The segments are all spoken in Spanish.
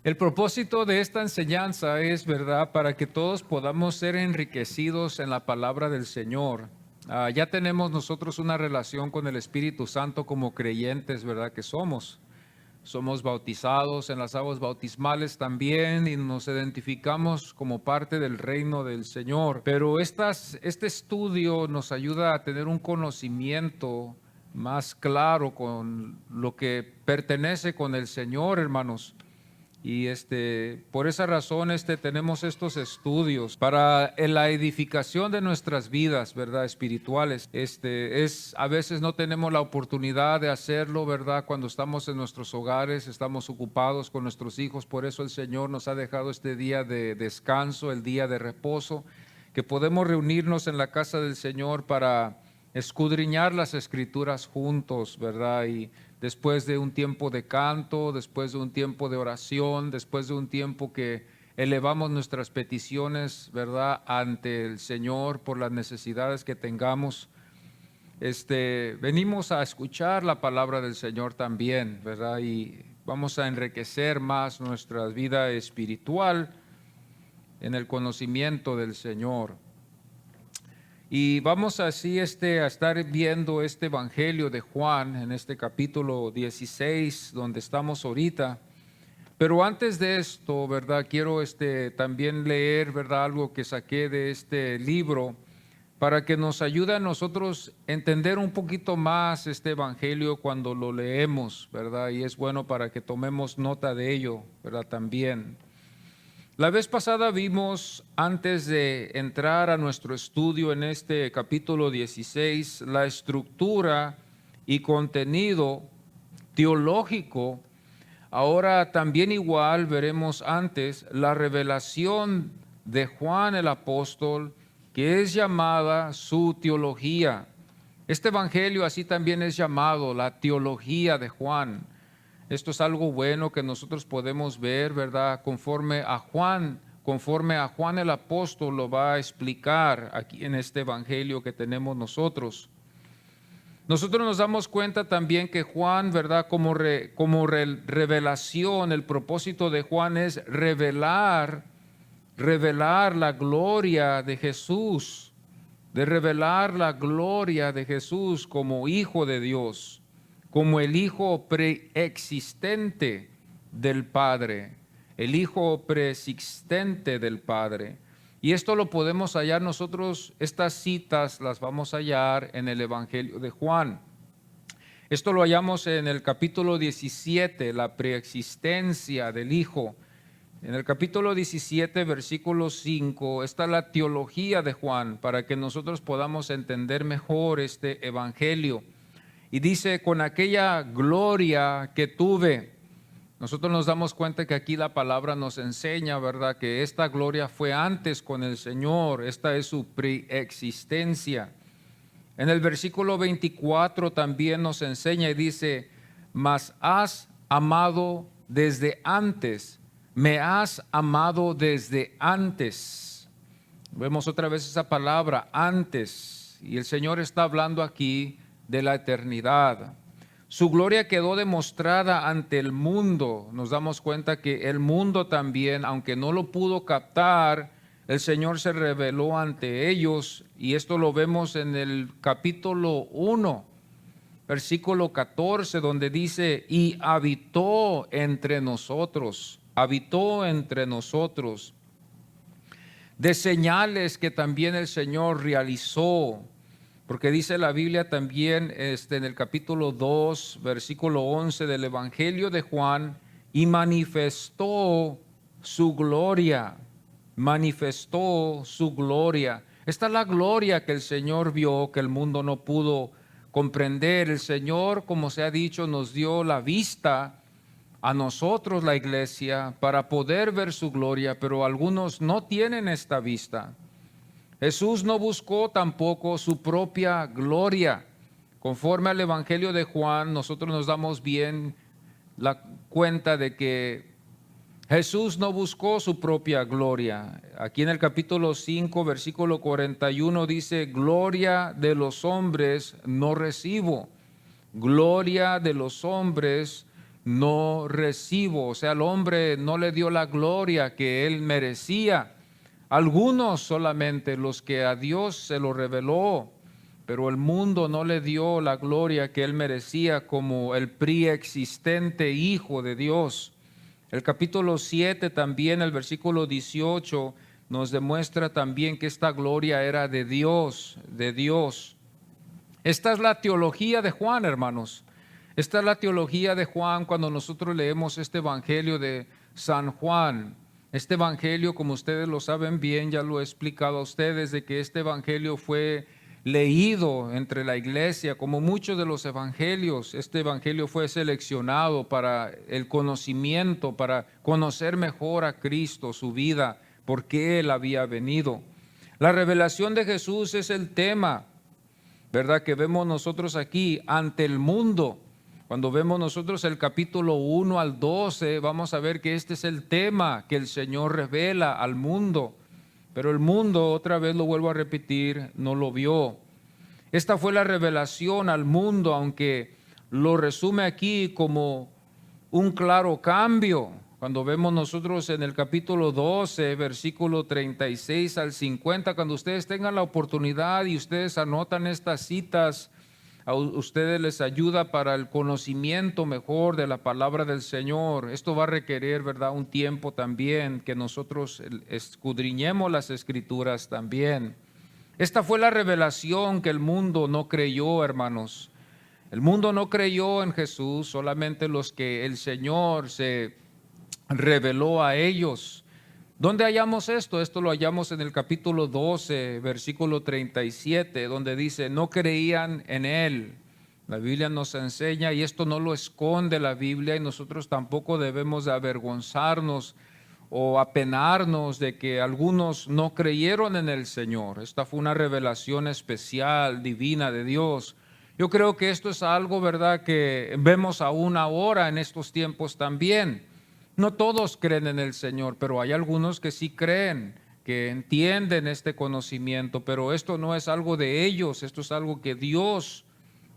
El propósito de esta enseñanza es, ¿verdad?, para que todos podamos ser enriquecidos en la palabra del Señor. Ya tenemos nosotros una relación con el Espíritu Santo como creyentes, ¿verdad?, que somos. Somos bautizados en las aguas bautismales también y nos identificamos como parte del reino del Señor. Pero este estudio nos ayuda a tener un conocimiento más claro con lo que pertenece con el Señor, hermanos. Y por esa razón tenemos estos estudios para la edificación de nuestras vidas, ¿verdad?, espirituales. A veces no tenemos la oportunidad de hacerlo, ¿verdad?, cuando estamos en nuestros hogares, estamos ocupados con nuestros hijos. Por eso el Señor nos ha dejado este día de descanso, el día de reposo, que podemos reunirnos en la casa del Señor para escudriñar las Escrituras juntos, ¿verdad? Y después de un tiempo de canto, después de un tiempo de oración, después de un tiempo que elevamos nuestras peticiones, ¿verdad?, ante el Señor por las necesidades que tengamos, venimos a escuchar la palabra del Señor también, ¿verdad? Y vamos a enriquecer más nuestra vida espiritual en el conocimiento del Señor. Y vamos así a estar viendo este Evangelio de Juan en este capítulo 16, donde estamos ahorita. Pero antes de esto, ¿verdad?, quiero también leer, ¿verdad?, algo que saqué de este libro para que nos ayude a nosotros a entender un poquito más este Evangelio cuando lo leemos, ¿verdad? Y es bueno para que tomemos nota de ello, ¿verdad?, también. La vez pasada vimos, antes de entrar a nuestro estudio en este capítulo 16, la estructura y contenido teológico. Ahora también igual veremos antes la revelación de Juan el apóstol, que es llamada su teología. Este evangelio así también es llamado la teología de Juan. Esto es algo bueno que nosotros podemos ver, ¿verdad? Conforme a Juan el apóstol lo va a explicar aquí en este evangelio que tenemos nosotros. Nosotros nos damos cuenta también que Juan, ¿verdad?, como revelación, el propósito de Juan es revelar la gloria de Jesús, de revelar la gloria de Jesús como Hijo de Dios, como el Hijo preexistente del Padre, el Hijo preexistente del Padre. Y esto lo podemos hallar nosotros, estas citas las vamos a hallar en el Evangelio de Juan. Esto lo hallamos en el capítulo 17, la preexistencia del Hijo. En el capítulo 17, versículo 5, está la teología de Juan para que nosotros podamos entender mejor este evangelio. Y dice, con aquella gloria que tuve. Nosotros nos damos cuenta que aquí la palabra nos enseña, ¿verdad?, que esta gloria fue antes con el Señor. Esta es su preexistencia. En el versículo 24 también nos enseña y dice, mas has amado desde antes, me has amado desde antes. Vemos otra vez esa palabra, antes, y el Señor está hablando aquí de la eternidad. Su gloria quedó demostrada ante el mundo. Nos damos cuenta que el mundo también, aunque no lo pudo captar, el Señor se reveló ante ellos, y esto lo vemos en el capítulo 1, versículo 14, donde dice, y habitó entre nosotros, de señales que también el Señor realizó. Porque dice la Biblia también en el capítulo 2, versículo 11 del Evangelio de Juan, y manifestó su gloria. Manifestó su gloria. Esta es la gloria que el Señor vio, que el mundo no pudo comprender. El Señor, como se ha dicho, nos dio la vista a nosotros, la iglesia, para poder ver su gloria, pero algunos no tienen esta vista. Jesús no buscó tampoco su propia gloria. Conforme al Evangelio de Juan, nosotros nos damos bien la cuenta de que Jesús no buscó su propia gloria. Aquí en el capítulo 5, versículo 41 dice, gloria de los hombres no recibo. Gloria de los hombres no recibo. O sea, el hombre no le dio la gloria que él merecía. Algunos solamente, los que a Dios se lo reveló, pero el mundo no le dio la gloria que él merecía como el preexistente Hijo de Dios. El capítulo 7 también, el versículo 18, nos demuestra también que esta gloria era de Dios, de Dios. Esta es la teología de Juan, hermanos. Esta es la teología de Juan cuando nosotros leemos este evangelio de San Juan. Este evangelio, como ustedes lo saben bien, ya lo he explicado a ustedes, de que este evangelio fue leído entre la iglesia, como muchos de los evangelios. Este evangelio fue seleccionado para el conocimiento, para conocer mejor a Cristo, su vida, por qué Él había venido. La revelación de Jesús es el tema, ¿verdad?, que vemos nosotros aquí ante el mundo. Cuando vemos nosotros el capítulo 1 al 12, vamos a ver que este es el tema que el Señor revela al mundo. Pero el mundo, otra vez lo vuelvo a repetir, no lo vio. Esta fue la revelación al mundo, aunque lo resume aquí como un claro cambio. Cuando vemos nosotros en el capítulo 12, versículo 36 al 50, cuando ustedes tengan la oportunidad y ustedes anotan estas citas, a ustedes les ayuda para el conocimiento mejor de la palabra del Señor. Esto va a requerir, ¿verdad?, un tiempo también que nosotros escudriñemos las Escrituras también. Esta fue la revelación que el mundo no creyó, hermanos. El mundo no creyó en Jesús, solamente los que el Señor se reveló a ellos. ¿Dónde hallamos esto? Esto lo hallamos en el capítulo 12, versículo 37, donde dice, no creían en Él. La Biblia nos enseña, y esto no lo esconde la Biblia, y nosotros tampoco debemos de avergonzarnos o apenarnos de que algunos no creyeron en el Señor. Esta fue una revelación especial, divina de Dios. Yo creo que esto es algo, ¿verdad?, que vemos aún ahora en estos tiempos también. No todos creen en el Señor, pero hay algunos que sí creen, que entienden este conocimiento, pero esto no es algo de ellos, esto es algo que Dios,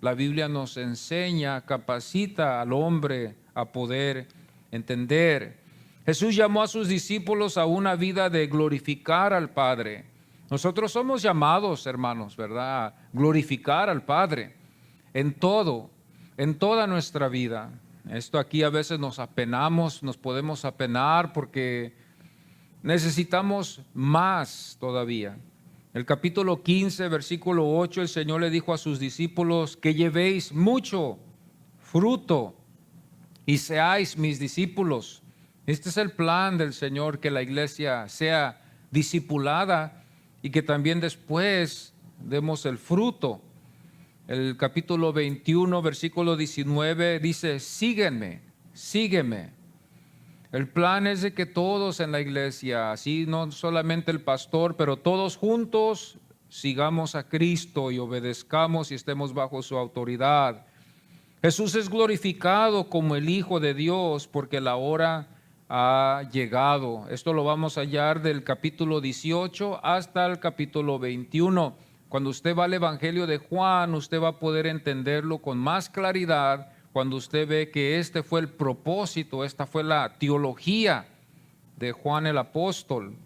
la Biblia nos enseña, capacita al hombre a poder entender. Jesús llamó a sus discípulos a una vida de glorificar al Padre. Nosotros somos llamados, hermanos, ¿verdad?, a glorificar al Padre en todo, en toda nuestra vida. Esto aquí a veces nos apenamos, nos podemos apenar porque necesitamos más todavía. El capítulo 15, versículo 8, el Señor le dijo a sus discípulos que llevéis mucho fruto y seáis mis discípulos. Este es el plan del Señor, que la iglesia sea discipulada y que también después demos el fruto. El capítulo 21, versículo 19 dice, sígueme, sígueme. El plan es de que todos en la iglesia, así no solamente el pastor, pero todos juntos sigamos a Cristo y obedezcamos y estemos bajo su autoridad. Jesús es glorificado como el Hijo de Dios porque la hora ha llegado. Esto lo vamos a hallar del capítulo 18 hasta el capítulo 21. Cuando usted va al Evangelio de Juan, usted va a poder entenderlo con más claridad cuando usted ve que este fue el propósito, esta fue la teología de Juan el apóstol.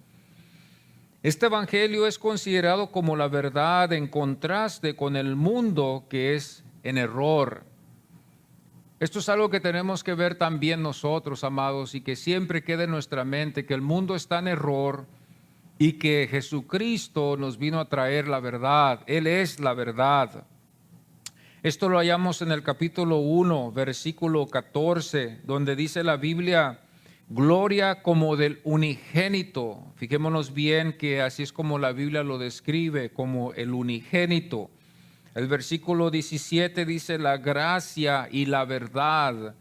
Este Evangelio es considerado como la verdad en contraste con el mundo que es en error. Esto es algo que tenemos que ver también nosotros, amados, y que siempre quede en nuestra mente, que el mundo está en error y que Jesucristo nos vino a traer la verdad. Él es la verdad. Esto lo hallamos en el capítulo 1, versículo 14, donde dice la Biblia, gloria como del unigénito. Fijémonos bien que así es como la Biblia lo describe, como el unigénito. El versículo 17 dice la gracia y la verdad.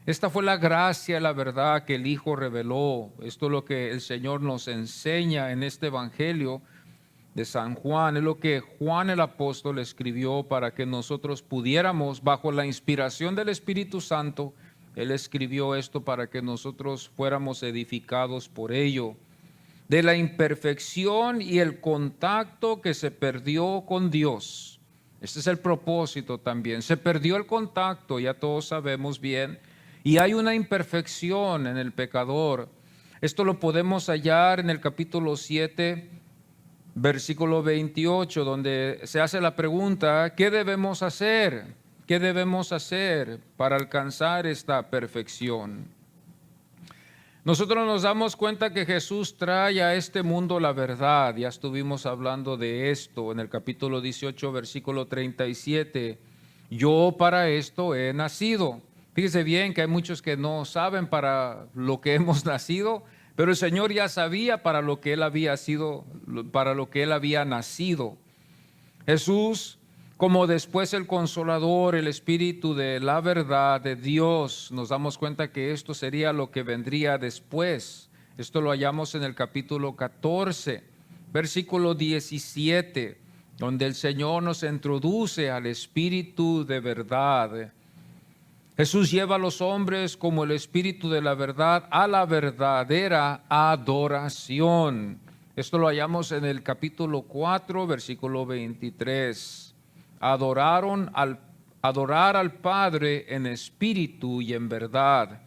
Esta fue la gracia y la verdad que el Hijo reveló. Esto es lo que el Señor nos enseña en este Evangelio de San Juan. Es lo que Juan el apóstol escribió para que nosotros pudiéramos, bajo la inspiración del Espíritu Santo, él escribió esto para que nosotros fuéramos edificados por ello. De la imperfección y el contacto que se perdió con Dios. Este es el propósito también. Se perdió el contacto, ya todos sabemos bien. Y hay una imperfección en el pecador. Esto lo podemos hallar en el capítulo 7, versículo 28, donde se hace la pregunta, ¿qué debemos hacer? ¿Qué debemos hacer para alcanzar esta perfección? Nosotros nos damos cuenta que Jesús trae a este mundo la verdad. Ya estuvimos hablando de esto en el capítulo 18, versículo 37. Yo para esto he nacido. Fíjese bien que hay muchos que no saben para lo que hemos nacido, pero el Señor ya sabía para lo que Él había sido, para lo que Él había nacido. Jesús, como después el Consolador, el Espíritu de la verdad de Dios, nos damos cuenta que esto sería lo que vendría después. Esto lo hallamos en el capítulo 14, versículo 17, donde el Señor nos introduce al Espíritu de verdad. Jesús lleva a los hombres como el Espíritu de la verdad a la verdadera adoración. Esto lo hallamos en el capítulo 4, versículo 23. Adorar al Padre en espíritu y en verdad.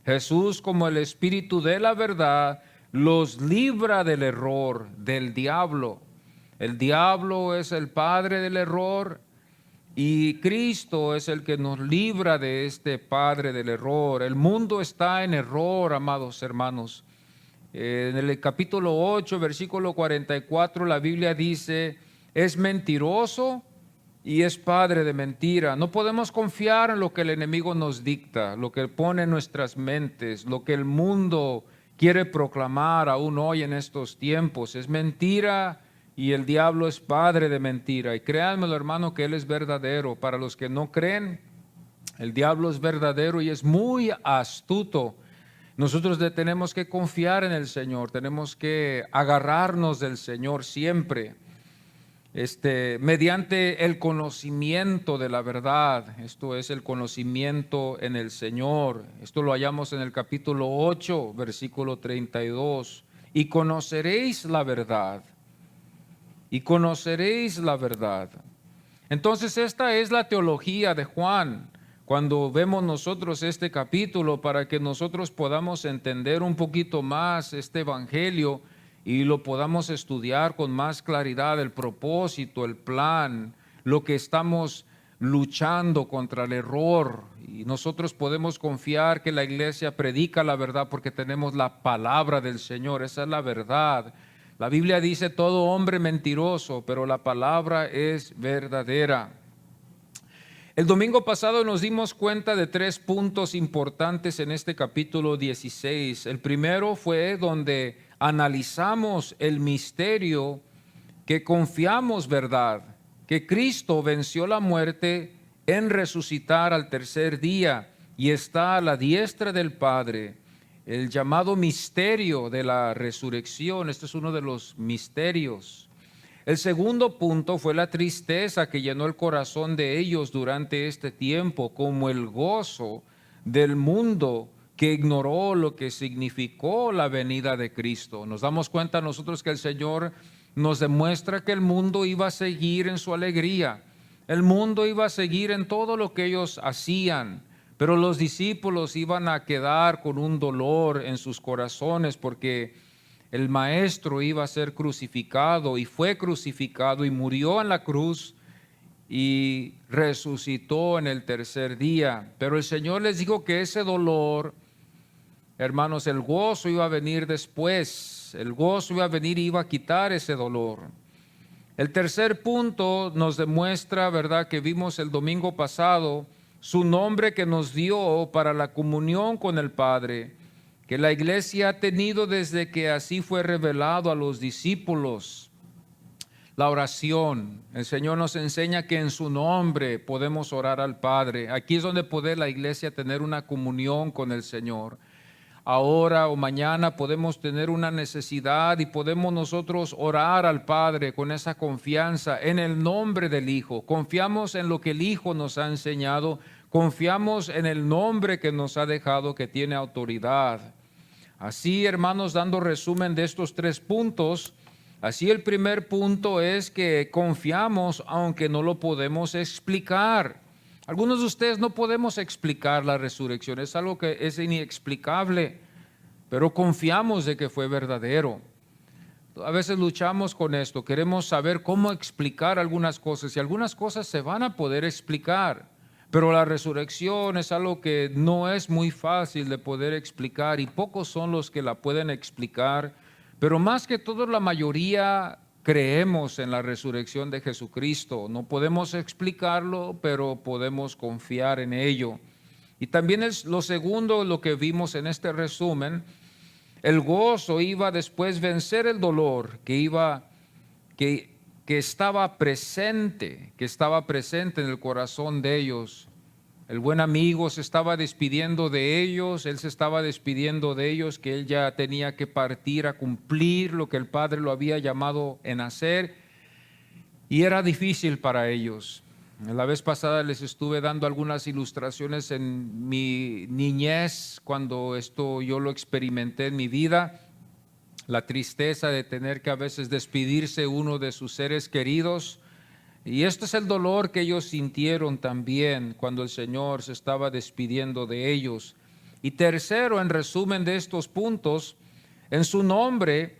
Jesús, como el Espíritu de la verdad, los libra del error, del diablo. El diablo es el padre del error, y Cristo es el que nos libra de este padre del error. El mundo está en error, amados hermanos. En el capítulo 8, versículo 44, la Biblia dice, es mentiroso y es padre de mentira. No podemos confiar en lo que el enemigo nos dicta, lo que pone en nuestras mentes, lo que el mundo quiere proclamar aún hoy en estos tiempos. Es mentira. Y el diablo es padre de mentira. Y créanmelo, hermano, que él es verdadero. Para los que no creen, el diablo es verdadero y es muy astuto. Nosotros tenemos que confiar en el Señor, tenemos que agarrarnos del Señor siempre, mediante el conocimiento de la verdad. Esto es el conocimiento en el Señor. Esto lo hallamos en el capítulo 8, versículo 32. Y conoceréis la verdad. Y conoceréis la verdad. Entonces esta es la teología de Juan. Cuando vemos nosotros este capítulo, para que nosotros podamos entender un poquito más este evangelio y lo podamos estudiar con más claridad, el propósito, el plan, lo que estamos luchando contra el error. Y nosotros podemos confiar que la iglesia predica la verdad porque tenemos la palabra del Señor. Esa es la verdad. La Biblia dice todo hombre mentiroso, pero la palabra es verdadera. El domingo pasado nos dimos cuenta de 3 puntos importantes en este capítulo 16. El primero fue donde analizamos el misterio que confiamos verdad, que Cristo venció la muerte en resucitar al tercer día y está a la diestra del Padre. El llamado misterio de la resurrección, este es uno de los misterios. El segundo punto fue la tristeza que llenó el corazón de ellos durante este tiempo, como el gozo del mundo que ignoró lo que significó la venida de Cristo. Nos damos cuenta nosotros que el Señor nos demuestra que el mundo iba a seguir en su alegría, el mundo iba a seguir en todo lo que ellos hacían. Pero los discípulos iban a quedar con un dolor en sus corazones porque el Maestro iba a ser crucificado y fue crucificado y murió en la cruz y resucitó en el tercer día. Pero el Señor les dijo que ese dolor, hermanos, el gozo iba a venir después. El gozo iba a venir y iba a quitar ese dolor. El tercer punto nos demuestra, ¿verdad?, que vimos el domingo pasado, su nombre que nos dio para la comunión con el Padre, que la iglesia ha tenido desde que así fue revelado a los discípulos. La oración, el Señor nos enseña que en su nombre podemos orar al Padre. Aquí es donde puede la iglesia tener una comunión con el Señor. Ahora o mañana podemos tener una necesidad y podemos nosotros orar al Padre con esa confianza en el nombre del Hijo. Confiamos en lo que el Hijo nos ha enseñado, confiamos en el nombre que nos ha dejado, que tiene autoridad. Así, hermanos, dando resumen de estos 3 puntos, así el primer punto es que confiamos aunque no lo podemos explicar. Algunos de ustedes no podemos explicar la resurrección, es algo que es inexplicable, pero confiamos de que fue verdadero. A veces luchamos con esto, queremos saber cómo explicar algunas cosas y algunas cosas se van a poder explicar, pero la resurrección es algo que no es muy fácil de poder explicar y pocos son los que la pueden explicar, pero más que todo la mayoría creemos en la resurrección de Jesucristo. No podemos explicarlo, pero podemos confiar en ello. Y también es lo segundo, lo que vimos en este resumen. El gozo iba después vencer el dolor que estaba presente en el corazón de ellos. El buen amigo se estaba despidiendo de ellos, él se estaba despidiendo de ellos, que él ya tenía que partir a cumplir lo que el Padre lo había llamado en hacer, y era difícil para ellos. La vez pasada les estuve dando algunas ilustraciones en mi niñez, cuando esto yo lo experimenté en mi vida, la tristeza de tener que a veces despedirse uno de sus seres queridos. Y este es el dolor que ellos sintieron también cuando el Señor se estaba despidiendo de ellos. Y tercero, en resumen de estos puntos, en su nombre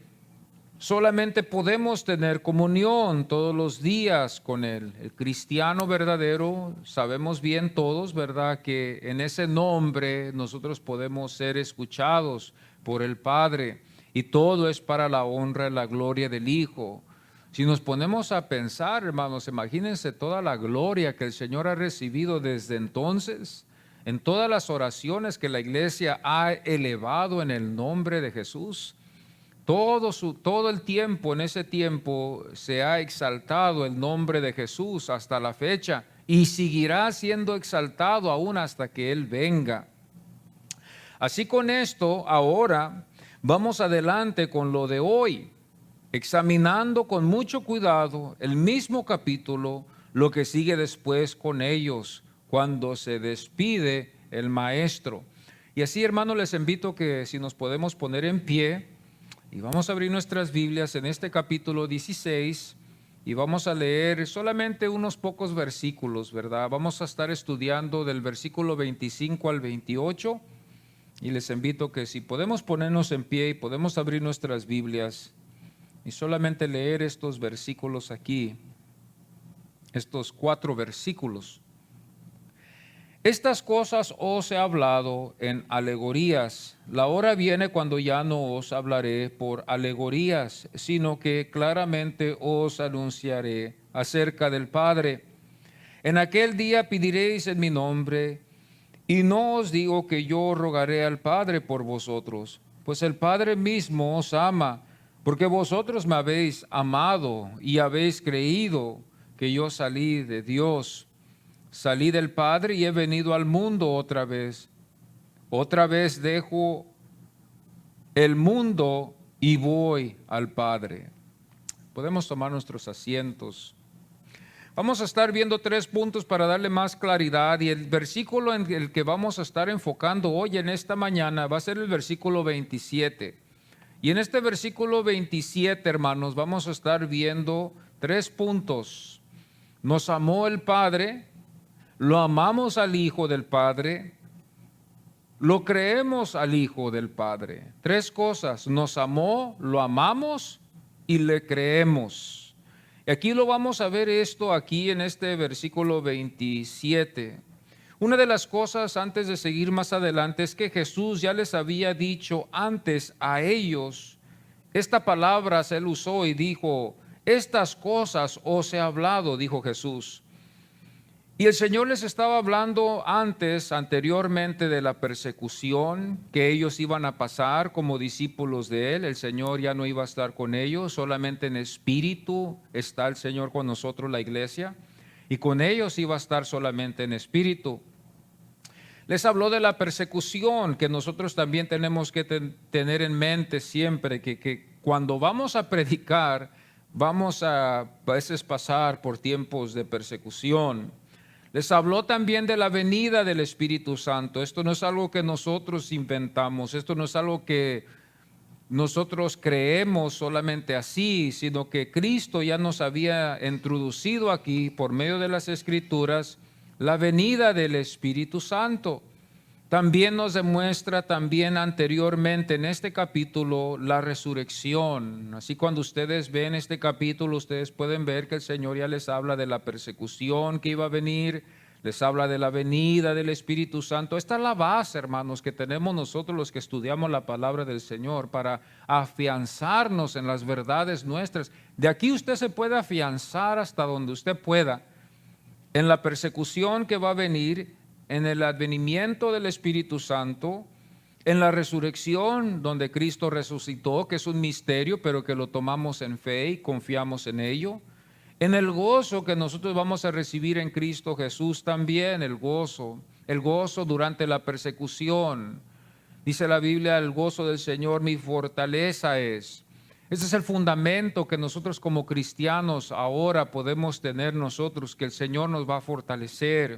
solamente podemos tener comunión todos los días con Él. El cristiano verdadero, sabemos bien todos, ¿verdad?, que en ese nombre nosotros podemos ser escuchados por el Padre. Y todo es para la honra y la gloria del Hijo. Si nos ponemos a pensar, hermanos, imagínense toda la gloria que el Señor ha recibido desde entonces, en todas las oraciones que la iglesia ha elevado en el nombre de Jesús. Todo el tiempo, en ese tiempo, se ha exaltado el nombre de Jesús hasta la fecha y seguirá siendo exaltado aún hasta que Él venga. Así con esto, ahora vamos adelante con lo de hoy, examinando con mucho cuidado el mismo capítulo, lo que sigue después con ellos, cuando se despide el maestro. Y así, hermanos, les invito que si nos podemos poner en pie, y vamos a abrir nuestras Biblias en este capítulo 16, y vamos a leer solamente unos pocos versículos, ¿verdad? Vamos a estar estudiando del versículo 25 al 28, y les invito que si podemos ponernos en pie y podemos abrir nuestras Biblias, y solamente leer estos versículos aquí, estos 4 versículos. Estas cosas os he hablado en alegorías. La hora viene cuando ya no os hablaré por alegorías, sino que claramente os anunciaré acerca del Padre. En aquel día pediréis en mi nombre, y no os digo que yo rogaré al Padre por vosotros, pues el Padre mismo os ama, porque vosotros me habéis amado y habéis creído que yo salí de Dios. Salí del Padre y he venido al mundo otra vez. Otra vez dejo el mundo y voy al Padre. Podemos tomar nuestros asientos. Vamos a estar viendo 3 puntos para darle más claridad, y el versículo en el que vamos a estar enfocando hoy en esta mañana va a ser el versículo 27. Y en este versículo 27, hermanos, vamos a estar viendo 3 puntos. Nos amó el Padre, lo amamos al Hijo del Padre, lo creemos al Hijo del Padre. 3 cosas: nos amó, lo amamos y le creemos. Y aquí lo vamos a ver esto aquí en este versículo 27. Una de las cosas, antes de seguir más adelante, es que Jesús ya les había dicho antes a ellos, esta palabra se él usó y dijo, estas cosas os he hablado, dijo Jesús. Y el Señor les estaba hablando anteriormente de la persecución que ellos iban a pasar como discípulos de Él. El Señor ya no iba a estar con ellos, solamente en espíritu está el Señor con nosotros, la iglesia, y con ellos iba a estar solamente en espíritu. Les habló de la persecución que nosotros también tenemos que tener en mente siempre, que cuando vamos a predicar, vamos a veces pasar por tiempos de persecución. Les habló también de la venida del Espíritu Santo. Esto no es algo que nosotros inventamos, esto no es algo que nosotros creemos solamente así, sino que Cristo ya nos había introducido aquí por medio de las Escrituras la venida del Espíritu Santo. También nos demuestra también anteriormente en este capítulo la resurrección. Así cuando ustedes ven este capítulo, ustedes pueden ver que el Señor ya les habla de la persecución que iba a venir, les habla de la venida del Espíritu Santo. Esta es la base, hermanos, que tenemos nosotros los que estudiamos la palabra del Señor para afianzarnos en las verdades nuestras. De aquí usted se puede afianzar hasta donde usted pueda en la persecución que va a venir, en el advenimiento del Espíritu Santo, en la resurrección donde Cristo resucitó, que es un misterio, pero que lo tomamos en fe y confiamos en ello, en el gozo que nosotros vamos a recibir en Cristo Jesús también, el gozo durante la persecución. Dice la Biblia, el gozo del Señor mi fortaleza es. Ese es el fundamento que nosotros como cristianos ahora podemos tener nosotros, que el Señor nos va a fortalecer.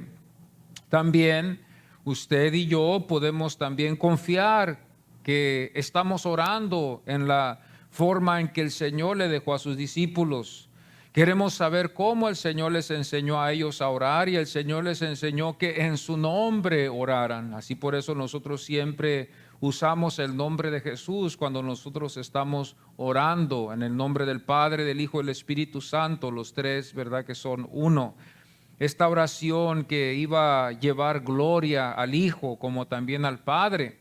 También usted y yo podemos también confiar que estamos orando en la forma en que el Señor le dejó a sus discípulos. Queremos saber cómo el Señor les enseñó a ellos a orar y el Señor les enseñó que en su nombre oraran. Así por eso nosotros siempre usamos el nombre de Jesús cuando nosotros estamos orando en el nombre del Padre, del Hijo y del Espíritu Santo, los tres, ¿verdad? Que son uno. Esta oración que iba a llevar gloria al Hijo como también al Padre.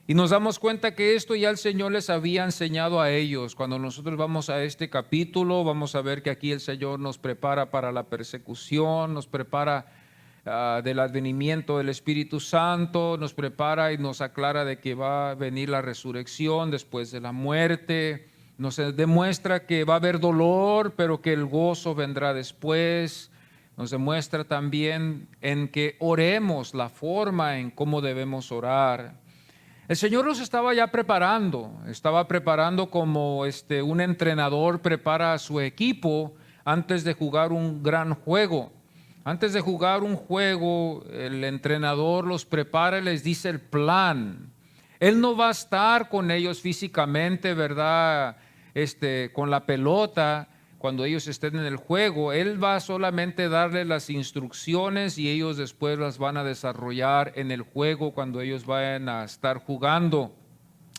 Y nos damos cuenta que esto ya el Señor les había enseñado a ellos. Cuando nosotros vamos a este capítulo, vamos a ver que aquí el Señor nos prepara para la persecución, nos prepara del advenimiento del Espíritu Santo, nos prepara y nos aclara de que va a venir la resurrección después de la muerte. Nos demuestra que va a haber dolor, pero que el gozo vendrá después. Nos demuestra también en que oremos, la forma en cómo debemos orar. El Señor nos estaba ya preparando como un entrenador prepara a su equipo antes de jugar un gran juego. Antes de jugar un juego, el entrenador los prepara y les dice el plan. Él no va a estar con ellos físicamente, ¿verdad? Con la pelota, cuando ellos estén en el juego. Él va solamente a darles las instrucciones y ellos después las van a desarrollar en el juego cuando ellos vayan a estar jugando.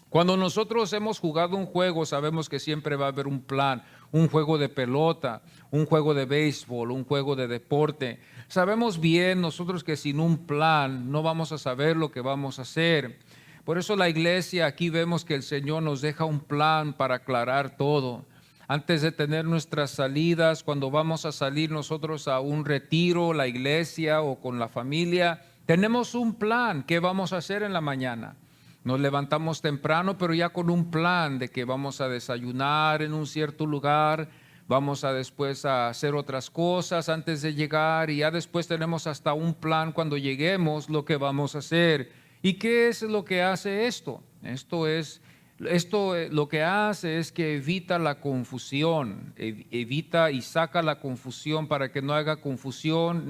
Cuando nosotros hemos jugado un juego, sabemos que siempre va a haber un plan, un juego de pelota, un juego de béisbol, un juego de deporte. Sabemos bien nosotros que sin un plan no vamos a saber lo que vamos a hacer. Por eso la iglesia, aquí vemos que el Señor nos deja un plan para aclarar todo. Antes de tener nuestras salidas, cuando vamos a salir nosotros a un retiro, la iglesia o con la familia, tenemos un plan. ¿Qué vamos a hacer en la mañana? Nos levantamos temprano, pero ya con un plan de que vamos a desayunar en un cierto lugar, vamos a después a hacer otras cosas antes de llegar y ya después tenemos hasta un plan cuando lleguemos lo que vamos a hacer. ¿Y qué es lo que hace esto? Esto lo que hace es que evita la confusión, evita y saca la confusión para que no haya confusión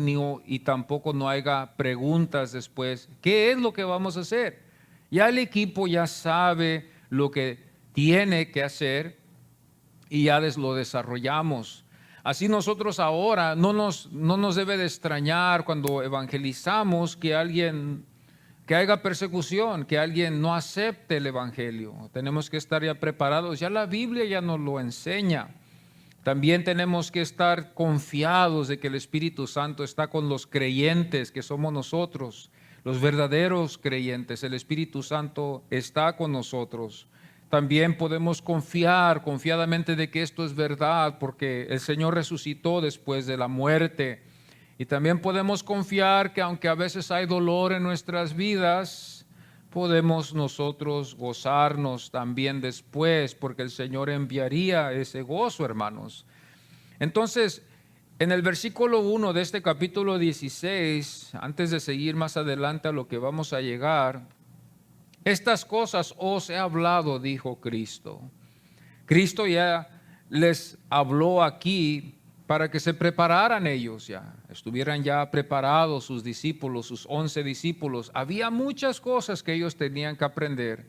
y tampoco no haya preguntas después. ¿Qué es lo que vamos a hacer? Ya el equipo ya sabe lo que tiene que hacer y ya lo desarrollamos. Así nosotros ahora no nos debe de extrañar cuando evangelizamos que haya persecución, que alguien no acepte el evangelio. Tenemos que estar ya preparados, ya la Biblia ya nos lo enseña. También tenemos que estar confiados de que el Espíritu Santo está con los creyentes que somos nosotros, los verdaderos creyentes. El Espíritu Santo está con nosotros. También podemos confiar confiadamente de que esto es verdad porque el Señor resucitó después de la muerte. Y también podemos confiar que aunque a veces hay dolor en nuestras vidas, podemos nosotros gozarnos también después, porque el Señor enviaría ese gozo, hermanos. Entonces, en el versículo 1 de este capítulo 16, antes de seguir más adelante a lo que vamos a llegar, estas cosas os he hablado, dijo Cristo. Cristo ya les habló aquí para que se prepararan ellos ya, estuvieran ya preparados sus discípulos, sus 11 discípulos. Había muchas cosas que ellos tenían que aprender.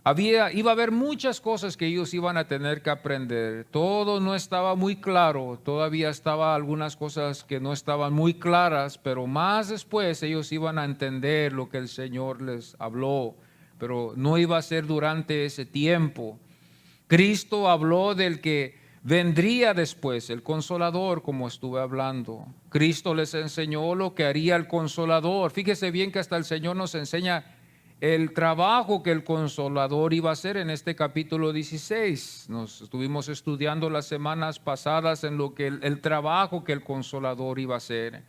Iba a haber muchas cosas que ellos iban a tener que aprender. Todo no estaba muy claro, todavía estaba algunas cosas que no estaban muy claras, pero más después ellos iban a entender lo que el Señor les habló, pero no iba a ser durante ese tiempo. Cristo habló del que vendría después, el Consolador, como estuve hablando. Cristo les enseñó lo que haría el Consolador. Fíjese bien que hasta el Señor nos enseña el trabajo que el Consolador iba a hacer en este capítulo 16. Nos estuvimos estudiando las semanas pasadas en lo que el trabajo que el Consolador iba a hacer.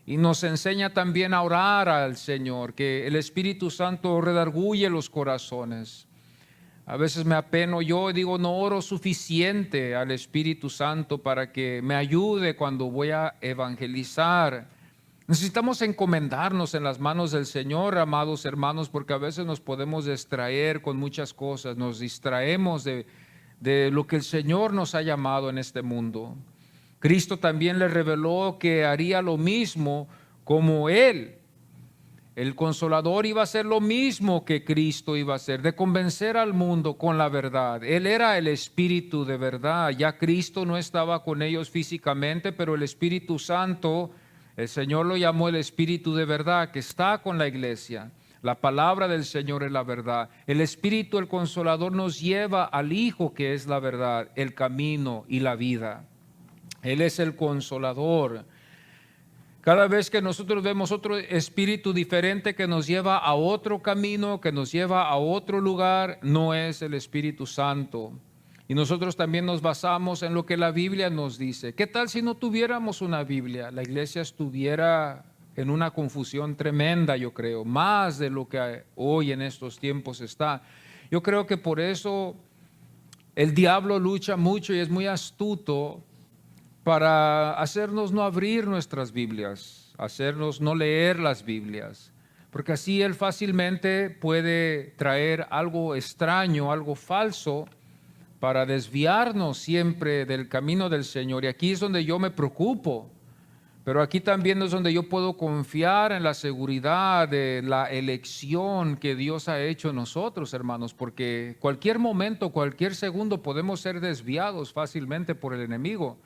Y nos enseña también a orar al Señor, que el Espíritu Santo redarguye los corazones. A veces me apeno yo y digo, no oro suficiente al Espíritu Santo para que me ayude cuando voy a evangelizar. Necesitamos encomendarnos en las manos del Señor, amados hermanos, porque a veces nos podemos distraer con muchas cosas, nos distraemos de lo que el Señor nos ha llamado en este mundo. Cristo también le reveló que haría lo mismo como Él. El Consolador iba a hacer lo mismo que Cristo iba a hacer, de convencer al mundo con la verdad. Él era el Espíritu de verdad. Ya Cristo no estaba con ellos físicamente, pero el Espíritu Santo, el Señor lo llamó el Espíritu de verdad, que está con la iglesia. La palabra del Señor es la verdad. El Espíritu, el Consolador, nos lleva al Hijo, que es la verdad, el camino y la vida. Él es el Consolador. Cada vez que nosotros vemos otro espíritu diferente que nos lleva a otro camino, que nos lleva a otro lugar, no es el Espíritu Santo. Y nosotros también nos basamos en lo que la Biblia nos dice. ¿Qué tal si no tuviéramos una Biblia? La iglesia estuviera en una confusión tremenda, yo creo, más de lo que hoy en estos tiempos está. Yo creo que por eso el diablo lucha mucho y es muy astuto para hacernos no abrir nuestras Biblias, hacernos no leer las Biblias, porque así él fácilmente puede traer algo extraño, algo falso, para desviarnos siempre del camino del Señor. Y aquí es donde yo me preocupo, pero aquí también es donde yo puedo confiar en la seguridad de la elección que Dios ha hecho en nosotros, hermanos, porque cualquier momento, cualquier segundo podemos ser desviados fácilmente por el enemigo.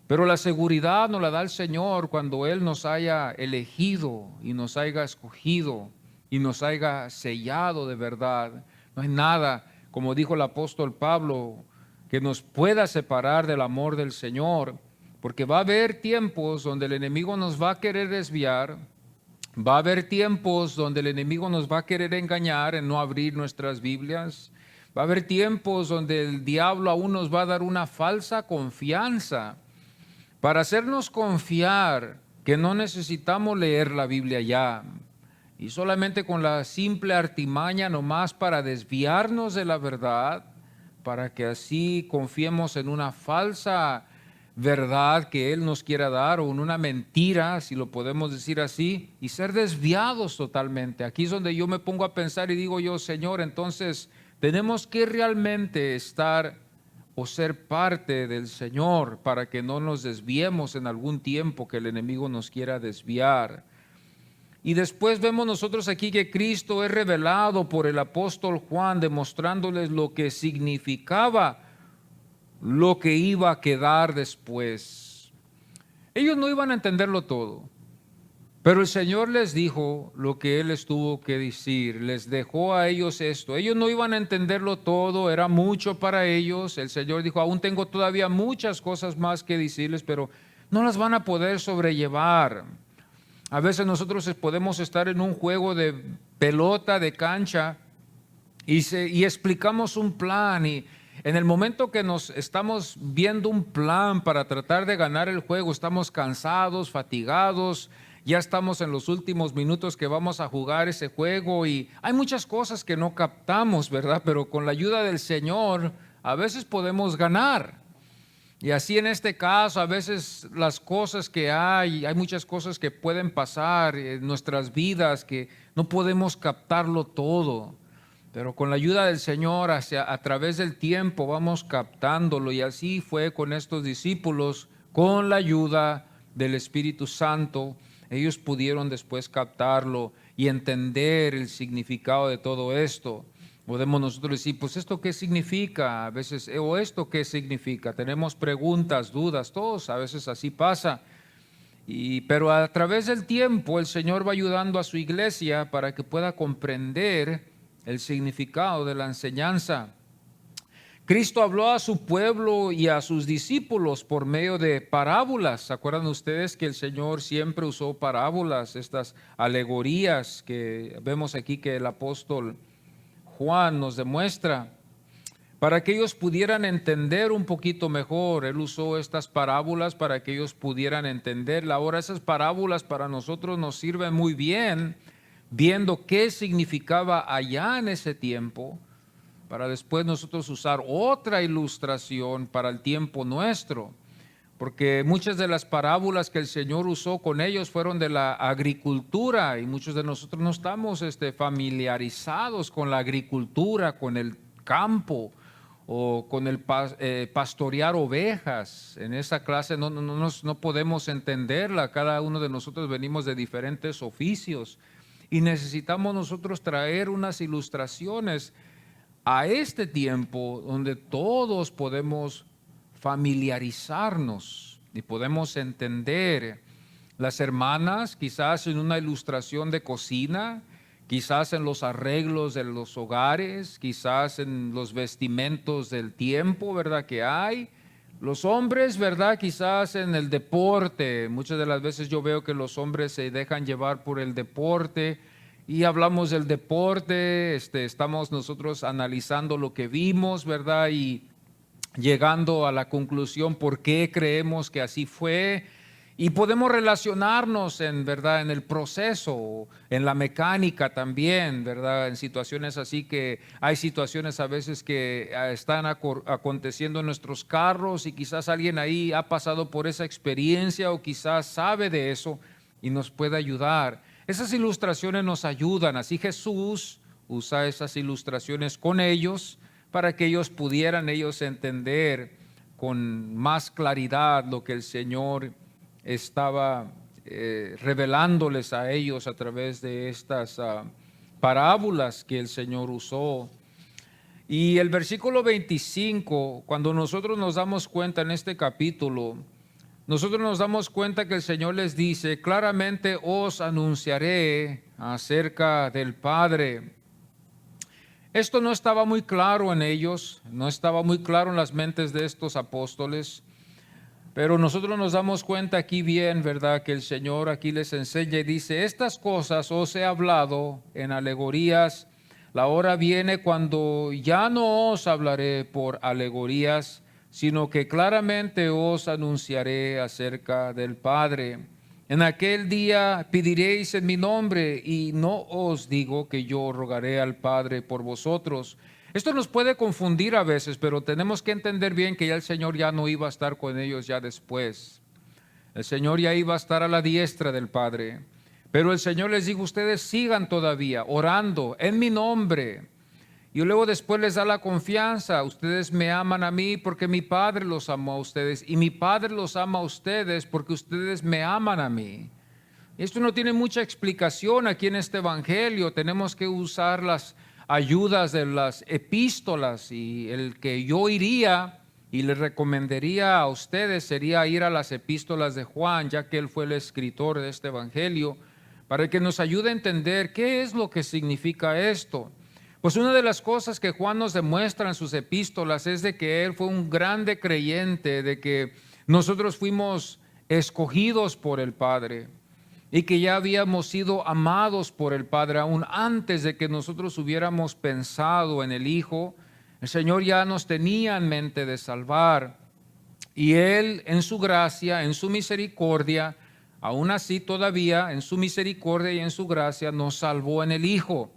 Pero la seguridad nos la da el Señor cuando Él nos haya elegido y nos haya escogido y nos haya sellado de verdad. No hay nada, como dijo el apóstol Pablo, que nos pueda separar del amor del Señor, porque va a haber tiempos donde el enemigo nos va a querer desviar, va a haber tiempos donde el enemigo nos va a querer engañar en no abrir nuestras Biblias, va a haber tiempos donde el diablo aún nos va a dar una falsa confianza, para hacernos confiar que no necesitamos leer la Biblia ya, y solamente con la simple artimaña nomás para desviarnos de la verdad, para que así confiemos en una falsa verdad que Él nos quiera dar, o en una mentira, si lo podemos decir así, y ser desviados totalmente. Aquí es donde yo me pongo a pensar y digo yo, Señor, entonces tenemos que realmente estar o ser parte del Señor para que no nos desviemos en algún tiempo que el enemigo nos quiera desviar. Y después vemos nosotros aquí que Cristo es revelado por el apóstol Juan, demostrándoles lo que significaba lo que iba a quedar después. Ellos no iban a entenderlo todo, pero el Señor les dijo lo que Él les tuvo que decir, les dejó a ellos esto. Ellos no iban a entenderlo todo, era mucho para ellos. El Señor dijo, aún tengo todavía muchas cosas más que decirles, pero no las van a poder sobrellevar. A veces nosotros podemos estar en un juego de pelota, de cancha, y explicamos un plan, y en el momento que nos estamos viendo un plan para tratar de ganar el juego, estamos cansados, fatigados, ya estamos en los últimos minutos que vamos a jugar ese juego y hay muchas cosas que no captamos, ¿verdad? Pero con la ayuda del Señor a veces podemos ganar. Y así en este caso, a veces las cosas que hay muchas cosas que pueden pasar en nuestras vidas que no podemos captarlo todo. Pero con la ayuda del Señor, a través del tiempo vamos captándolo, y así fue con estos discípulos, con la ayuda del Espíritu Santo. Ellos pudieron después captarlo y entender el significado de todo esto. Podemos nosotros decir, pues esto qué significa, a veces, o esto qué significa. Tenemos preguntas, dudas, todos, a veces así pasa. Pero a través del tiempo el Señor va ayudando a su iglesia para que pueda comprender el significado de la enseñanza. Cristo habló a su pueblo y a sus discípulos por medio de parábolas. ¿Se acuerdan ustedes que el Señor siempre usó parábolas, estas alegorías que vemos aquí que el apóstol Juan nos demuestra? Para que ellos pudieran entender un poquito mejor, Él usó estas parábolas para que ellos pudieran entenderla. Ahora esas parábolas para nosotros nos sirven muy bien, viendo qué significaba allá en ese tiempo, para después nosotros usar otra ilustración para el tiempo nuestro. Porque muchas de las parábolas que el Señor usó con ellos fueron de la agricultura, y muchos de nosotros no estamos familiarizados con la agricultura, con el campo o con el pastorear ovejas. En esa clase no podemos entenderla. Cada uno de nosotros venimos de diferentes oficios y necesitamos nosotros traer unas ilustraciones a este tiempo donde todos podemos familiarizarnos y podemos entender. Las hermanas quizás en una ilustración de cocina, quizás en los arreglos de los hogares, quizás en los vestimentos del tiempo, ¿verdad? Que hay. Los hombres, ¿verdad? Quizás en el deporte. Muchas de las veces yo veo que los hombres se dejan llevar por el deporte y hablamos del deporte, estamos nosotros analizando lo que vimos, ¿verdad? Y llegando a la conclusión por qué creemos que así fue. Y podemos relacionarnos ¿verdad? En el proceso, en la mecánica también, ¿verdad? En situaciones así, que hay situaciones a veces que están aconteciendo en nuestros carros y quizás alguien ahí ha pasado por esa experiencia o quizás sabe de eso y nos puede ayudar. Esas ilustraciones nos ayudan, así Jesús usa esas ilustraciones con ellos para que ellos pudieran entender con más claridad lo que el Señor estaba revelándoles a ellos a través de estas parábolas que el Señor usó. Y el versículo 25, cuando nosotros nos damos cuenta en este capítulo, nosotros nos damos cuenta que el Señor les dice, claramente os anunciaré acerca del Padre. Esto no estaba muy claro en ellos, no estaba muy claro en las mentes de estos apóstoles, pero nosotros nos damos cuenta aquí bien, ¿verdad? Que el Señor aquí les enseña y dice, estas cosas os he hablado en alegorías, la hora viene cuando ya no os hablaré por alegorías, sino que claramente os anunciaré acerca del Padre. En aquel día pediréis en mi nombre y no os digo que yo rogaré al Padre por vosotros. Esto nos puede confundir a veces, pero tenemos que entender bien que ya el Señor ya no iba a estar con ellos ya después. El Señor ya iba a estar a la diestra del Padre. Pero el Señor les dijo, ustedes sigan todavía orando en mi nombre. Y luego después les da la confianza, ustedes me aman a mí porque mi Padre los amó a ustedes y mi Padre los ama a ustedes porque ustedes me aman a mí. Esto no tiene mucha explicación aquí en este evangelio, tenemos que usar las ayudas de las epístolas y el que yo iría y les recomendaría a ustedes sería ir a las epístolas de Juan, ya que él fue el escritor de este evangelio, para que nos ayude a entender qué es lo que significa esto. Pues una de las cosas que Juan nos demuestra en sus epístolas es de que él fue un grande creyente, de que nosotros fuimos escogidos por el Padre y que ya habíamos sido amados por el Padre aún antes de que nosotros hubiéramos pensado en el Hijo. El Señor ya nos tenía en mente de salvar y Él en su gracia, en su misericordia, aún así todavía en su misericordia y en su gracia nos salvó en el Hijo.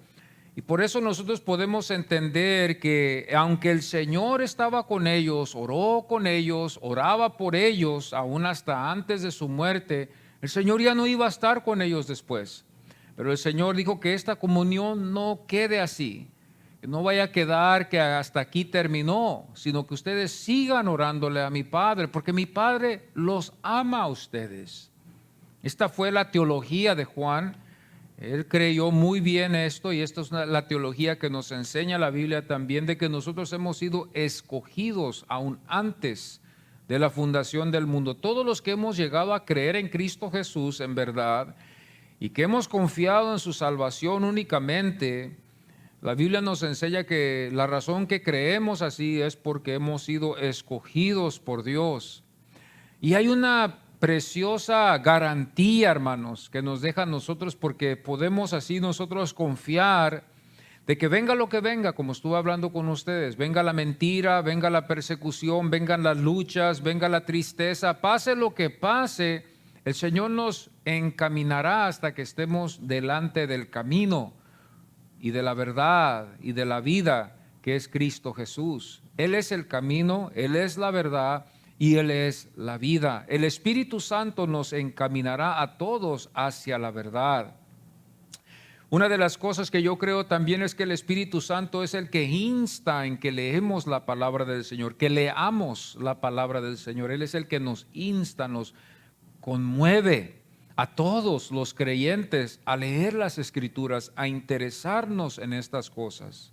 Y por eso nosotros podemos entender que aunque el Señor estaba con ellos, oró con ellos, oraba por ellos, aún hasta antes de su muerte, el Señor ya no iba a estar con ellos después. Pero el Señor dijo que esta comunión no quede así, que no vaya a quedar que hasta aquí terminó, sino que ustedes sigan orándole a mi Padre, porque mi Padre los ama a ustedes. Esta fue la teología de Juan. Él creyó muy bien esto, y esto es la teología que nos enseña la Biblia también, de que nosotros hemos sido escogidos aún antes de la fundación del mundo. Todos los que hemos llegado a creer en Cristo Jesús en verdad y que hemos confiado en su salvación únicamente, la Biblia nos enseña que la razón que creemos así es porque hemos sido escogidos por Dios. Y hay una preciosa garantía, hermanos, que nos deja a nosotros, porque podemos así nosotros confiar de que venga lo que venga, como estuve hablando con ustedes, venga la mentira, venga la persecución, vengan las luchas, venga la tristeza, pase lo que pase, el Señor nos encaminará hasta que estemos delante del camino y de la verdad y de la vida, que es Cristo Jesús. Él es el camino, Él es la verdad y Él es la vida. El Espíritu Santo nos encaminará a todos hacia la verdad. Una de las cosas que yo creo también es que el Espíritu Santo es el que insta en que leemos la palabra del Señor, que leamos la palabra del Señor. Él es el que nos insta, nos conmueve a todos los creyentes a leer las Escrituras, a interesarnos en estas cosas.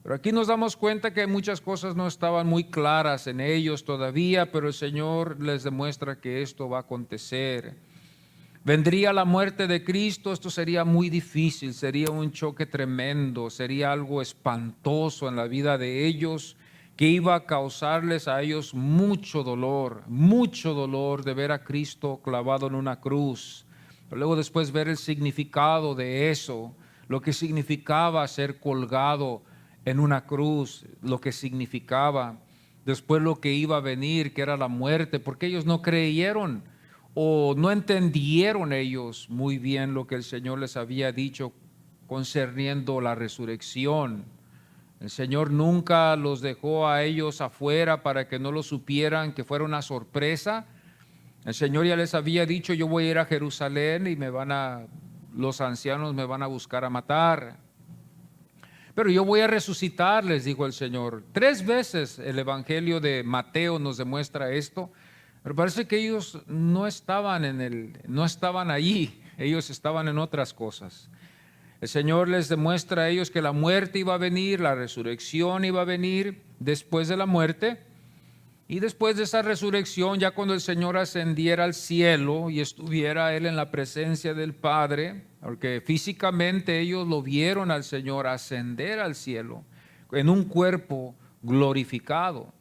Pero aquí nos damos cuenta que muchas cosas no estaban muy claras en ellos todavía, pero el Señor les demuestra que esto va a acontecer. Vendría la muerte de Cristo, esto sería muy difícil, sería un choque tremendo, sería algo espantoso en la vida de ellos, que iba a causarles a ellos mucho dolor de ver a Cristo clavado en una cruz. Pero luego después ver el significado de eso, lo que significaba ser colgado en una cruz, lo que significaba. Después lo que iba a venir, que era la muerte, porque ellos no creyeron o no entendieron ellos muy bien lo que el Señor les había dicho concerniendo la resurrección. El Señor nunca los dejó a ellos afuera para que no lo supieran, que fuera una sorpresa. El Señor ya les había dicho: yo voy a ir a Jerusalén y los ancianos me van a buscar a matar. Pero yo voy a resucitar, les dijo el Señor. 3 veces el Evangelio de Mateo nos demuestra esto. Pero parece que ellos no estaban allí, ellos estaban en otras cosas. El Señor les demuestra a ellos que la muerte iba a venir, la resurrección iba a venir después de la muerte. Y después de esa resurrección, ya cuando el Señor ascendiera al cielo y estuviera Él en la presencia del Padre, porque físicamente ellos lo vieron al Señor ascender al cielo en un cuerpo glorificado.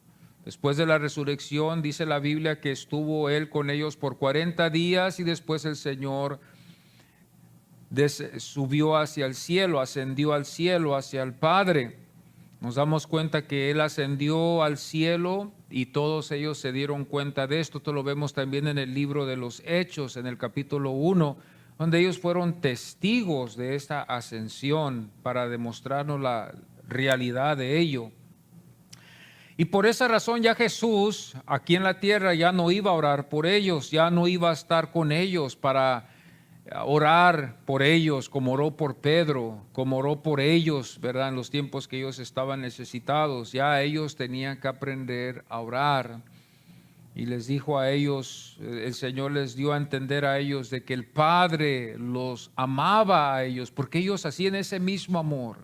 Después de la resurrección, dice la Biblia que estuvo Él con ellos por 40 días y después el Señor subió hacia el cielo, ascendió al cielo, hacia el Padre. Nos damos cuenta que Él ascendió al cielo y todos ellos se dieron cuenta de esto. Esto lo vemos también en el libro de los Hechos, en el capítulo 1, donde ellos fueron testigos de esta ascensión para demostrarnos la realidad de ello. Y por esa razón ya Jesús aquí en la tierra ya no iba a orar por ellos, ya no iba a estar con ellos para orar por ellos como oró por Pedro, como oró por ellos, ¿verdad? En los tiempos que ellos estaban necesitados. Ya ellos tenían que aprender a orar. Y les dijo a ellos, el Señor les dio a entender a ellos de que el Padre los amaba a ellos, porque ellos hacían ese mismo amor.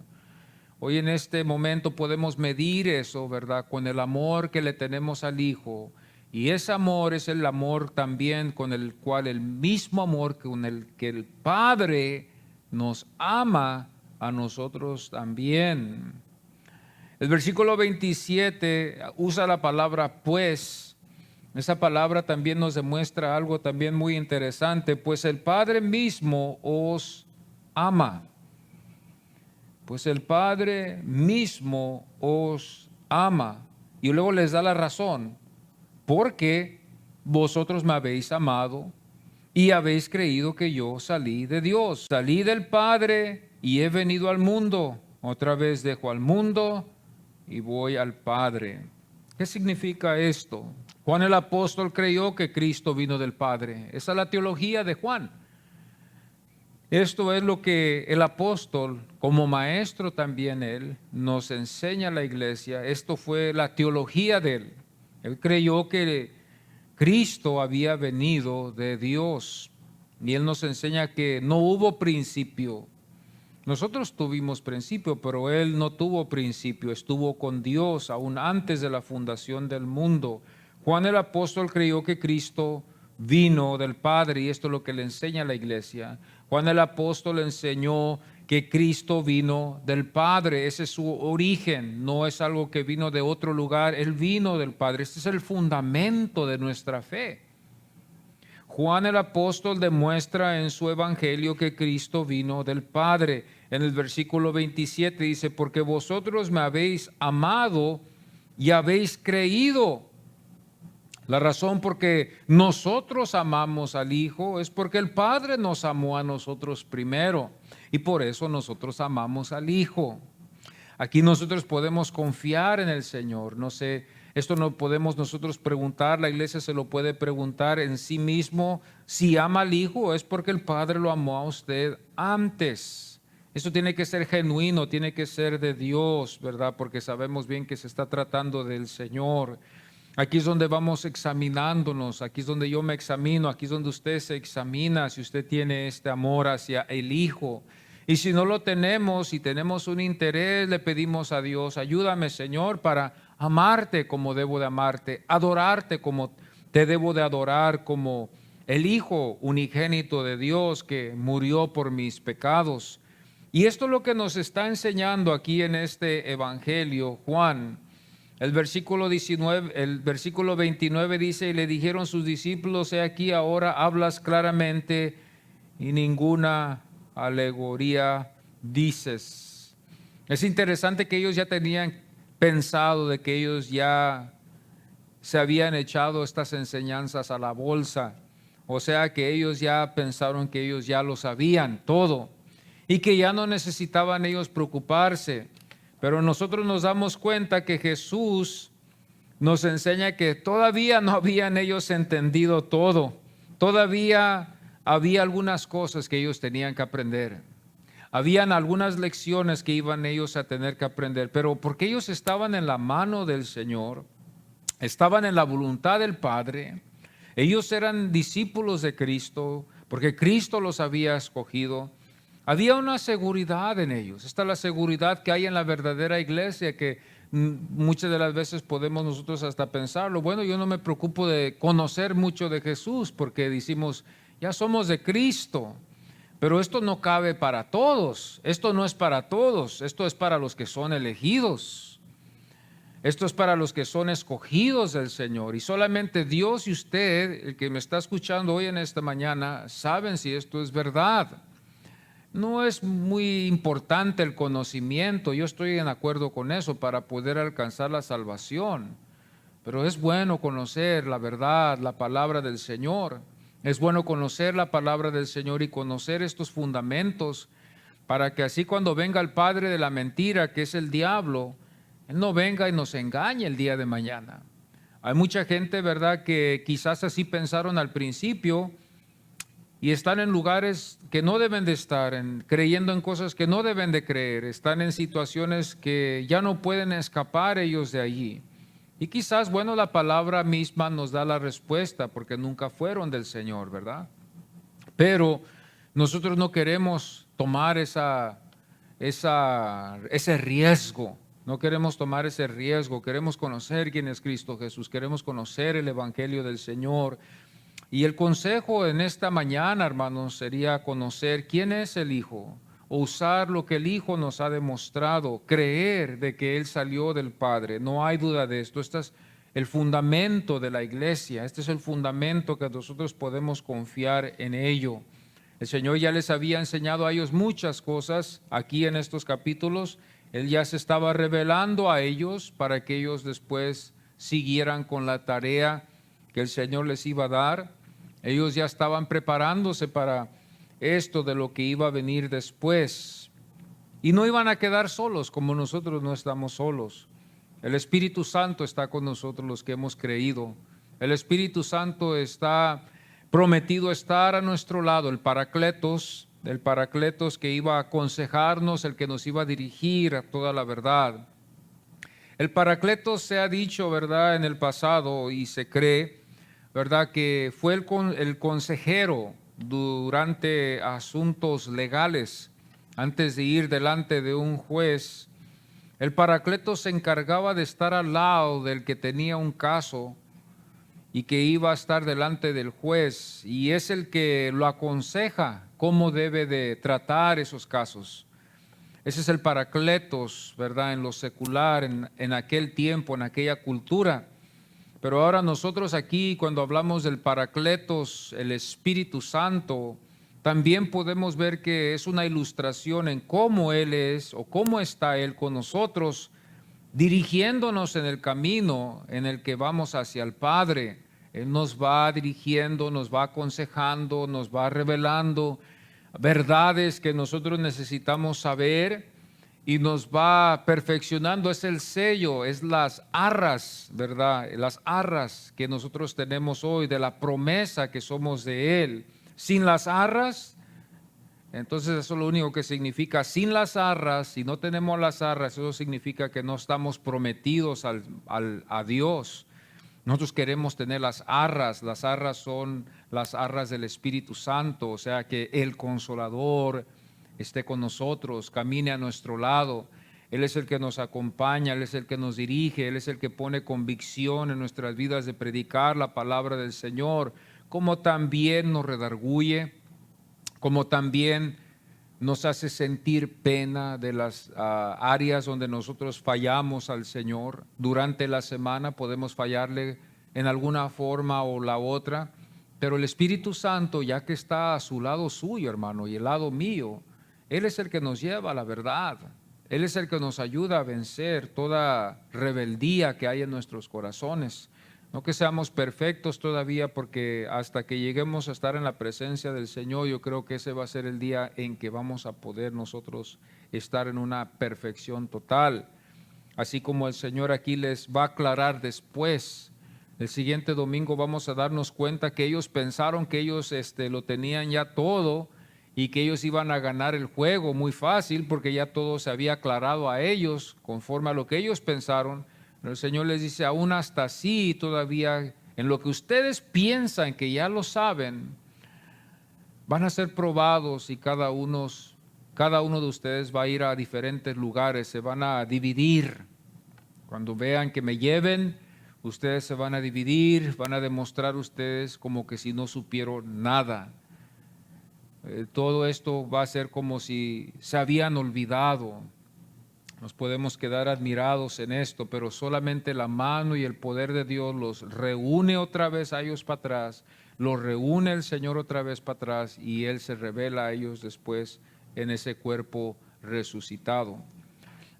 Hoy en este momento podemos medir eso, ¿verdad? Con el amor que le tenemos al Hijo. Y ese amor es el amor también con el cual, el mismo amor con el que el Padre nos ama a nosotros también. El versículo 27 usa la palabra pues. Esa palabra también nos demuestra algo también muy interesante. Pues el Padre mismo os ama. Pues el Padre mismo os ama. Y luego les da la razón. Porque vosotros me habéis amado y habéis creído que yo salí de Dios. Salí del Padre y he venido al mundo. Otra vez dejo al mundo y voy al Padre. ¿Qué significa esto? Juan el apóstol creyó que Cristo vino del Padre. Esa es la teología de Juan. Esto es lo que el apóstol, como maestro también él, nos enseña a la iglesia. Esto fue la teología de él. Él creyó que Cristo había venido de Dios. Y Él nos enseña que no hubo principio. Nosotros tuvimos principio, pero Él no tuvo principio, estuvo con Dios aún antes de la fundación del mundo. Juan el apóstol creyó que Cristo vino del Padre, y esto es lo que le enseña a la iglesia. Juan el apóstol enseñó que Cristo vino del Padre, ese es su origen, no es algo que vino de otro lugar, Él vino del Padre. Este es el fundamento de nuestra fe. Juan el apóstol demuestra en su evangelio que Cristo vino del Padre. En el versículo 27 dice, porque vosotros me habéis amado y habéis creído. La razón por que nosotros amamos al Hijo es porque el Padre nos amó a nosotros primero, y por eso nosotros amamos al Hijo. Aquí nosotros podemos confiar en el Señor. No sé, esto no podemos nosotros preguntar, la iglesia se lo puede preguntar en sí mismo. Si ama al Hijo es porque el Padre lo amó a usted antes. Esto tiene que ser genuino, tiene que ser de Dios, ¿verdad? Porque sabemos bien que se está tratando del Señor. Aquí es donde vamos examinándonos, aquí es donde yo me examino, aquí es donde usted se examina si usted tiene este amor hacia el Hijo. Y si no lo tenemos, si tenemos un interés, le pedimos a Dios, ayúdame, Señor, para amarte como debo de amarte, adorarte como te debo de adorar, como el Hijo unigénito de Dios que murió por mis pecados. Y esto es lo que nos está enseñando aquí en este evangelio, Juan. El versículo 19, el versículo 29 dice, y le dijeron sus discípulos, he aquí ahora hablas claramente y ninguna alegoría dices. Es interesante que ellos ya tenían pensado de que ellos ya se habían echado estas enseñanzas a la bolsa. O sea que ellos ya pensaron que ellos ya lo sabían todo y que ya no necesitaban ellos preocuparse. Pero nosotros nos damos cuenta que Jesús nos enseña que todavía no habían ellos entendido todo. Todavía había algunas cosas que ellos tenían que aprender. Habían algunas lecciones que iban ellos a tener que aprender. Pero porque ellos estaban en la mano del Señor, estaban en la voluntad del Padre, ellos eran discípulos de Cristo, porque Cristo los había escogido. Había una seguridad en ellos. Esta es la seguridad que hay en la verdadera iglesia, que muchas de las veces podemos nosotros hasta pensarlo. Bueno, yo no me preocupo de conocer mucho de Jesús porque decimos, ya somos de Cristo. Pero esto no cabe para todos. Esto no es para todos. Esto es para los que son elegidos. Esto es para los que son escogidos del Señor. Y solamente Dios y usted, el que me está escuchando hoy en esta mañana, saben si esto es verdad. No es muy importante el conocimiento, yo estoy en acuerdo con eso para poder alcanzar la salvación, pero es bueno conocer la verdad, la palabra del Señor. Es bueno conocer la palabra del Señor y conocer estos fundamentos para que así cuando venga el padre de la mentira, que es el diablo, él no venga y nos engañe el día de mañana. Hay mucha gente, ¿verdad?, que quizás así pensaron al principio, y están en lugares que no deben de estar, creyendo en cosas que no deben de creer. Están en situaciones que ya no pueden escapar ellos de allí. Y quizás, bueno, la palabra misma nos da la respuesta, porque nunca fueron del Señor, ¿verdad? Pero nosotros no queremos tomar ese riesgo. No queremos tomar ese riesgo. Queremos conocer quién es Cristo Jesús. Queremos conocer el Evangelio del Señor. Y el consejo en esta mañana, hermanos, sería conocer quién es el Hijo, o usar lo que el Hijo nos ha demostrado, creer de que Él salió del Padre. No hay duda de esto. Este es el fundamento de la iglesia. Este es el fundamento que nosotros podemos confiar en ello. El Señor ya les había enseñado a ellos muchas cosas aquí en estos capítulos. Él ya se estaba revelando a ellos para que ellos después siguieran con la tarea que el Señor les iba a dar. Ellos ya estaban preparándose para esto de lo que iba a venir después. Y no iban a quedar solos, como nosotros no estamos solos. El Espíritu Santo está con nosotros los que hemos creído. El Espíritu Santo está prometido estar a nuestro lado, el Paracletos que iba a aconsejarnos, el que nos iba a dirigir a toda la verdad. El Paracletos se ha dicho, ¿verdad?, en el pasado, y se cree, ¿verdad?, que fue el consejero durante asuntos legales, antes de ir delante de un juez, el Paracletos se encargaba de estar al lado del que tenía un caso y que iba a estar delante del juez, y es el que lo aconseja cómo debe de tratar esos casos. Ese es el Paracletos, ¿verdad? En lo secular, en aquel tiempo, en aquella cultura. Pero ahora nosotros aquí, cuando hablamos del Paracletos, el Espíritu Santo, también podemos ver que es una ilustración en cómo Él es o cómo está Él con nosotros, dirigiéndonos en el camino en el que vamos hacia el Padre. Él nos va dirigiendo, nos va aconsejando, nos va revelando verdades que nosotros necesitamos saber y nos va perfeccionando. Es el sello, es las arras, ¿verdad? Las arras que nosotros tenemos hoy de la promesa que somos de Él. Sin las arras, entonces eso es lo único que significa. Sin las arras, si no tenemos las arras, eso significa que no estamos prometidos a Dios. Nosotros queremos tener las arras son las arras del Espíritu Santo, o sea que el Consolador esté con nosotros, camine a nuestro lado. Él es el que nos acompaña, Él es el que nos dirige, Él es el que pone convicción en nuestras vidas de predicar la palabra del Señor, como también nos redarguye, como también nos hace sentir pena de las áreas donde nosotros fallamos al Señor. Durante la semana podemos fallarle en alguna forma o la otra, pero el Espíritu Santo, ya que está a su lado suyo, hermano, y el lado mío, Él es el que nos lleva a la verdad. Él es el que nos ayuda a vencer toda rebeldía que hay en nuestros corazones. No que seamos perfectos todavía, porque hasta que lleguemos a estar en la presencia del Señor, yo creo que ese va a ser el día en que vamos a poder nosotros estar en una perfección total. Así como el Señor aquí les va a aclarar después. El siguiente domingo vamos a darnos cuenta que ellos pensaron que ellos lo tenían ya todo y que ellos iban a ganar el juego muy fácil, porque ya todo se había aclarado a ellos conforme a lo que ellos pensaron. Pero el Señor les dice, aún hasta así todavía, en lo que ustedes piensan que ya lo saben, van a ser probados, y cada uno de ustedes va a ir a diferentes lugares, se van a dividir. Cuando vean que me lleven, ustedes se van a dividir, van a demostrar ustedes como que si no supieron nada. Todo esto va a ser como si se habían olvidado. Nos podemos quedar admirados en esto, pero solamente la mano y el poder de Dios los reúne otra vez a ellos para atrás, los reúne el Señor otra vez para atrás, y Él se revela a ellos después en ese cuerpo resucitado.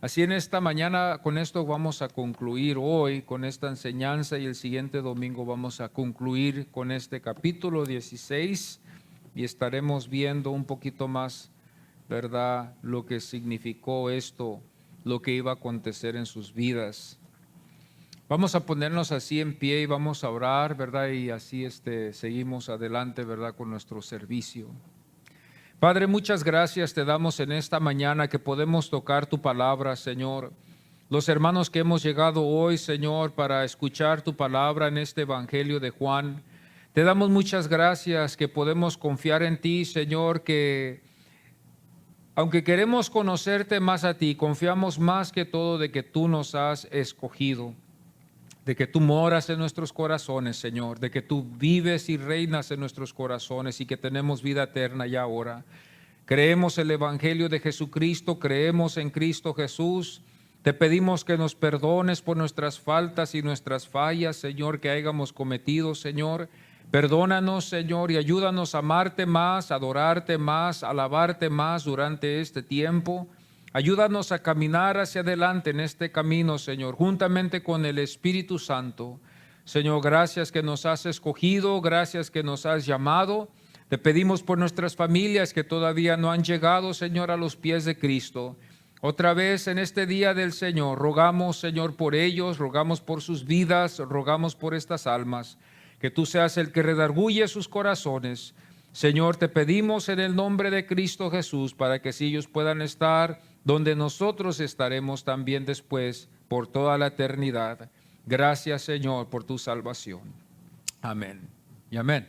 Así en esta mañana, con esto vamos a concluir hoy con esta enseñanza, y el siguiente domingo vamos a concluir con este capítulo 16 y estaremos viendo un poquito más, ¿verdad?, lo que significó esto, lo que iba a acontecer en sus vidas. Vamos a ponernos así en pie y vamos a orar, ¿verdad? Y así seguimos adelante, ¿verdad?, con nuestro servicio. Padre, muchas gracias te damos en esta mañana que podemos tocar tu palabra, Señor. Los hermanos que hemos llegado hoy, Señor, para escuchar tu palabra en este Evangelio de Juan, te damos muchas gracias que podemos confiar en ti, Señor, que aunque queremos conocerte más a ti, confiamos más que todo de que tú nos has escogido, de que tú moras en nuestros corazones, Señor, de que tú vives y reinas en nuestros corazones y que tenemos vida eterna ya ahora. Creemos el Evangelio de Jesucristo, creemos en Cristo Jesús. Te pedimos que nos perdones por nuestras faltas y nuestras fallas, Señor, que hayamos cometido, Señor. Perdónanos, Señor, y ayúdanos a amarte más, adorarte más, alabarte más durante este tiempo. Ayúdanos a caminar hacia adelante en este camino, Señor, juntamente con el Espíritu Santo. Señor, gracias que nos has escogido, gracias que nos has llamado. Te pedimos por nuestras familias que todavía no han llegado, Señor, a los pies de Cristo. Otra vez en este día del Señor, rogamos, Señor, por ellos, rogamos por sus vidas, rogamos por estas almas. Que tú seas el que redarguye sus corazones. Señor, te pedimos en el nombre de Cristo Jesús, para que así ellos puedan estar donde nosotros estaremos también después por toda la eternidad. Gracias, Señor, por tu salvación. Amén y amén.